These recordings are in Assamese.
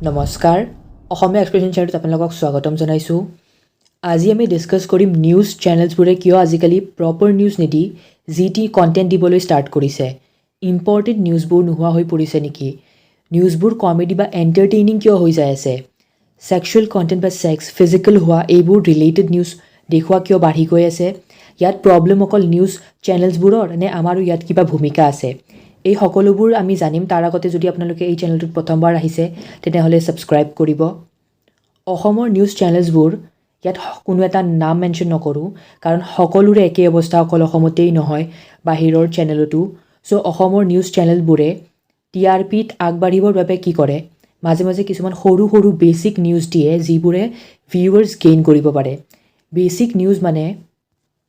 নমস্কাৰ অসমীয়া এক্সপ্ৰেছন চেনেলত আপোনালোকক স্বাগতম জনাইছোঁ। আজি আমি ডিছকাছ কৰিম নিউজ চেনেলছবোৰে কিয় আজিকালি প্ৰপাৰ নিউজ নিদি যি টি কণ্টেণ্ট দিবলৈ ষ্টাৰ্ট কৰিছে। ইম্পৰ্টেণ্ট নিউজবোৰ নোহোৱা হৈ পৰিছে নেকি? নিউজবোৰ কমেডি বা এণ্টাৰটেইনিং কিয় হৈ যায় আছে? ছেক্সুৱেল কণ্টেণ্ট বা ছেক্স ফিজিকেল হোৱা এইবোৰ ৰিলেটেড নিউজ দেখুওৱা কিয় বাঢ়ি গৈ আছে? ইয়াত প্ৰব্লেম অকল নিউজ চেনেলছবোৰৰ নে আমাৰো ইয়াত কিবা ভূমিকা আছে? এই সকলোবোৰ আমি জানিম। তাৰ আগতে যদি আপোনালোকে এই চেনেলটোত প্ৰথমবাৰ আহিছে তেনেহ'লে ছাবস্ক্ৰাইব কৰিব। অসমৰ নিউজ চেনেলছবোৰ ইয়াত কোনো এটা নাম মেনশ্যন নকৰোঁ কাৰণ সকলোৰে একেই অৱস্থা, অকল অসমতেই নহয় বাহিৰৰ চেনেলতো। চ' অসমৰ নিউজ চেনেলবোৰে TRPত আগবাঢ়িবৰ বাবে কি কৰে? মাজে মাজে কিছুমান সৰু সৰু বেচিক নিউজ দিয়ে যিবোৰে ভিউৱাৰ্ছ গেইন কৰিব পাৰে। বেচিক নিউজ মানে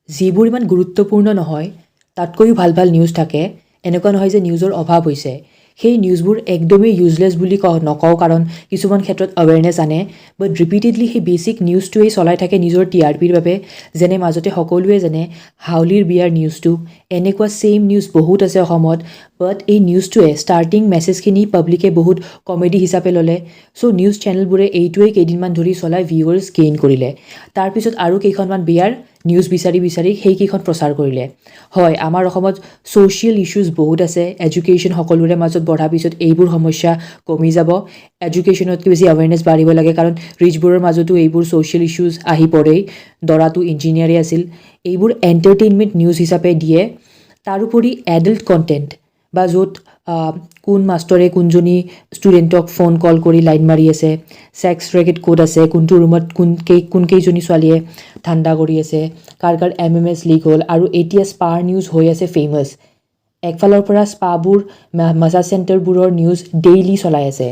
যিবোৰ ইমান গুৰুত্বপূৰ্ণ নহয়, তাতকৈও ভাল ভাল নিউজ থাকে। এনেকুৱা নহয় যে নিউজৰ অভাৱ হৈছে। সেই নিউজবোৰ একদমেই ইউজলেছ বুলি নকওঁ কাৰণ কিছুমান ক্ষেত্ৰত এৱেৰনেছ আনে, বাট ৰিপিটেডলি সেই বেচিক নিউজটোৱেই চলাই থাকে নিজৰ TRPৰ বাবে। যেনে মাজতে সকলোৱে জানে হাউলিৰ বিয়াৰ নিউজটো, এনেকুৱা ছেইম নিউজ বহুত আছে অসমত, বাট এই নিউজটোৱে ষ্টাৰ্টিং মেছেজখিনি পাব্লিকে বহুত কমেডি হিচাপে ল'লে। চ' নিউজ চেনেলবোৰে এইটোৱেই কেইদিনমান ধৰি চলাই ভিউৱাৰ্ছ গেইন কৰিলে। তাৰপিছত আৰু কেইখনমান বিয়াৰ নিউজ বিচাৰি সেইকেইখন প্ৰচাৰ কৰিলে। হয়, আমাৰ অসমত ছ'চিয়েল ইছ্যুজ বহুত আছে। এডুকেশ্যন সকলোৰে মাজত বঢ়াৰ পিছত এইবোৰ সমস্যা কমি যাব। এডুকেশ্যনতকৈ বেছি এৱেৰনেছ বাঢ়িব লাগে কাৰণ ৰিচবোৰৰ মাজতো এইবোৰ ছ'চিয়েল ইছ্যুজ আহি পৰেই। দৰাটো ইঞ্জিনিয়াৰে আছিল। এইবোৰ এণ্টাৰটেইনমেণ্ট নিউজ হিচাপে দিয়ে। তাৰোপৰি এডাল্ট কণ্টেণ্ট বা য'ত কোন মাষ্টৰে কোনজনী ষ্টুডেণ্টক ফোন কল কৰি লাইন মাৰি আছে, ছেক্স ৰেকেট ক'ত আছে, কোনটো ৰুমত কোনকেইজনী ছোৱালীয়ে ঠাণ্ডা কৰি আছে, কাৰ MMS লিক হ'ল, আৰু এতিয়া স্পাৰ নিউজ হৈ আছে ফেমাছ। একফালৰ পৰা স্পাবোৰ মাছাজ চেণ্টাৰবোৰৰ নিউজ ডেইলি চলাই আছে।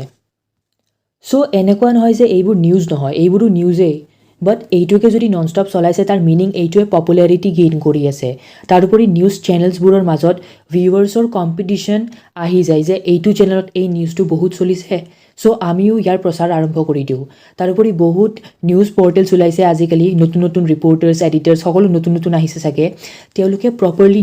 চ' এনেকুৱা নহয় যে এইবোৰ নিউজ নহয়, এইবোৰো নিউজেই। বাট এইটোকে যদি নন ষ্টপ চলাইছে তাৰ মিনিং এইটোৱে পপুলাৰিটি গেইন কৰি আছে। তাৰোপৰি নিউজ চেনেলছবোৰৰ মাজত ভিউৱাৰ্ছৰ কম্পিটিশ্যন আহি যায় যে এইটো চেনেলত এই নিউজটো বহুত চলিছে, চ' আমিও ইয়াৰ প্ৰচাৰ আৰম্ভ কৰি দিওঁ। তাৰোপৰি বহুত নিউজ পৰ্টেলছ ওলাইছে আজিকালি, নতুন নতুন ৰিপৰ্টাৰ্ছ, এডিটাৰ্ছ সকলো নতুন নতুন আহিছে চাগে। তেওঁলোকে প্ৰপাৰলি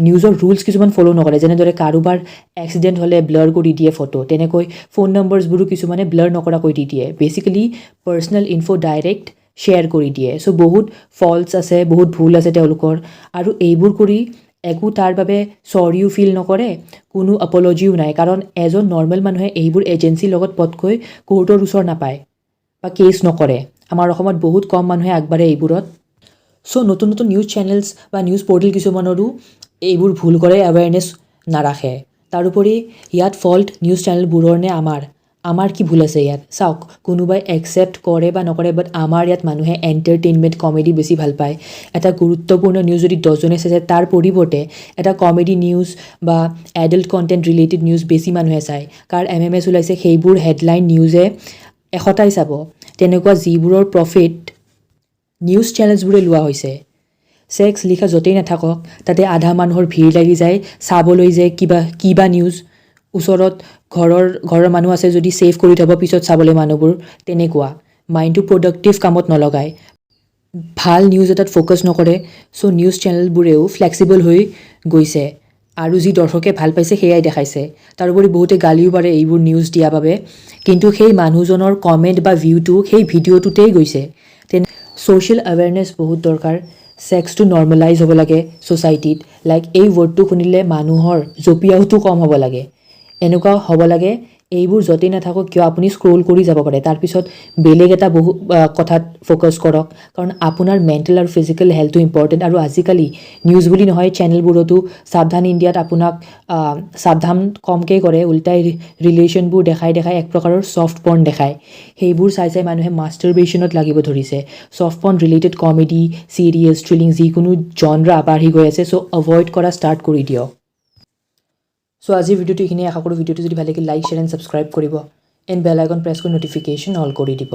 নিউজৰ ৰুলছ কিছুমান ফ'ল' নকৰে। যেনেদৰে কাৰোবাৰ এক্সিডেণ্ট হ'লে ব্লাৰ কৰি দিয়ে ফটো, তেনেকৈ ফোন নম্বৰছবোৰো কিছুমানে ব্লাৰ নকৰাকৈ দি দিয়ে। Basically personal info direct share কৰি দিয়ে। চ' বহুত ফল্ছ আছে, বহুত ভুল আছে তেওঁলোকৰ। আৰু এইবোৰ কৰি একো তাৰ বাবে চৰিও ফিল নকৰে, কোনো আপলজিও নাই কাৰণ এজন নৰ্মেল মানুহে এইবোৰ এজেঞ্চিৰ লগত পটকৈ কোৰ্টৰ ওচৰ নাপায় বা কেছ নকৰে। আমাৰ অসমত বহুত কম মানুহে আগবাঢ়ে এইবোৰত। চ' নতুন নতুন নিউজ চেনেলছ বা নিউজ পৰ্টেল কিছুমানৰো এইবোৰ ভুল কৰে, এৱেৰনেছ নাৰাখে। তাৰোপৰি ইয়াত ফল্ট নিউজ চেনেলবোৰৰ নে আমাৰ কি ভুল আছে ইয়াত? চাওক, কোনোবাই একচেপ্ট কৰে বা নকৰে, বাট আমাৰ ইয়াত মানুহে এণ্টাৰটেইনমেণ্ট কমেডি বেছি ভাল পায়। এটা গুৰুত্বপূৰ্ণ নিউজ যদি 10জনে চাইছে তাৰ পৰিৱৰ্তে এটা কমেডি নিউজ বা এডাল্ট কণ্টেণ্ট ৰিলেটেড নিউজ বেছি মানুহে চায়। কাৰ MMS ওলাইছে সেইবোৰ হেডলাইন নিউজে 100টাই চাব। তেনেকুৱা যিবোৰৰ প্ৰফিট নিউজ চেনেলছবোৰে লোৱা হৈছে। ছেক্স লিখা য'তেই নাথাকক তাতে আধা মানুহৰ ভিৰ লাগি যায় চাবলৈ যে কিবা নিউজ। ওচৰত ঘৰৰ মানুহ আছে যদি ছেভ কৰি থ'ব পিছত চাবলৈ মানুহবোৰ। তেনেকুৱা মাইণ্ডটো প্ৰডাক্টিভ কামত নলগায়, ভাল নিউজ এটাত ফ'কাছ নকৰে। চ' নিউজ চেনেলবোৰেও ফ্লেক্সিবল হৈ গৈছে আৰু যি দৰ্শকে ভাল পাইছে সেয়াই দেখাইছে। তাৰোপৰি বহুতে গালিও পাৰে এইবোৰ নিউজ দিয়াৰ বাবে, কিন্তু সেই মানুহজনৰ কমেণ্ট বা ভিউটো সেই ভিডিঅ'টোতেই গৈছে। ছ'চিয়েল এৱেৰনেছ বহুত দৰকাৰ। ছেক্সটো নৰ্মেলাইজ হ'ব লাগে ছ'চাইটিত। লাইক এই ৱৰ্ডটো শুনিলে মানুহৰ জঁপিয়াওটো কম হ'ব লাগে। এনেকুৱা হ'ব লাগে এইবোৰ য'তেই নাথাকক কিয় আপুনি স্ক্ৰল কৰি যাব পাৰে, তাৰপিছত বেলেগ এটা কথাত ফ'কাছ কৰক। কাৰণ আপোনাৰ মেণ্টেল আৰু ফিজিকেল হেল্থটো ইম্পৰ্টেণ্ট। আৰু আজিকালি নিউজ বুলি নহয়, চেনেলবোৰতো সাৱধান ইণ্ডিয়াত আপোনাক সাৱধান কমকৈ কৰে, উল্টাই ৰিলেশ্যনবোৰ দেখাই এক প্ৰকাৰৰ ছফ্ট পৰ্ণ দেখায়। সেইবোৰ চাই মানুহে মাষ্টাৰবেশ্যনত লাগিব ধৰিছে। ছফ্ট পৰ্ণ ৰিলেটেড কমেডি, চিৰিয়েছ, থ্ৰিলিং যিকোনো জনৰা বাঢ়ি গৈ আছে। চ' এভইড কৰা ষ্টাৰ্ট কৰি দিয়ক। চ' আজিৰ ভিডিঅ'টো এইখিনিয়ে। আশা কৰোঁ ভিডিঅ'টো যদি ভাল লাগে লাইক, শ্বেয়াৰ এণ্ড ছাবস্ক্ৰাইব কৰিব, এণ্ড বেল আইকন প্ৰেছ কৰি ন'টিফিকেশ্যন অল কৰি দিব।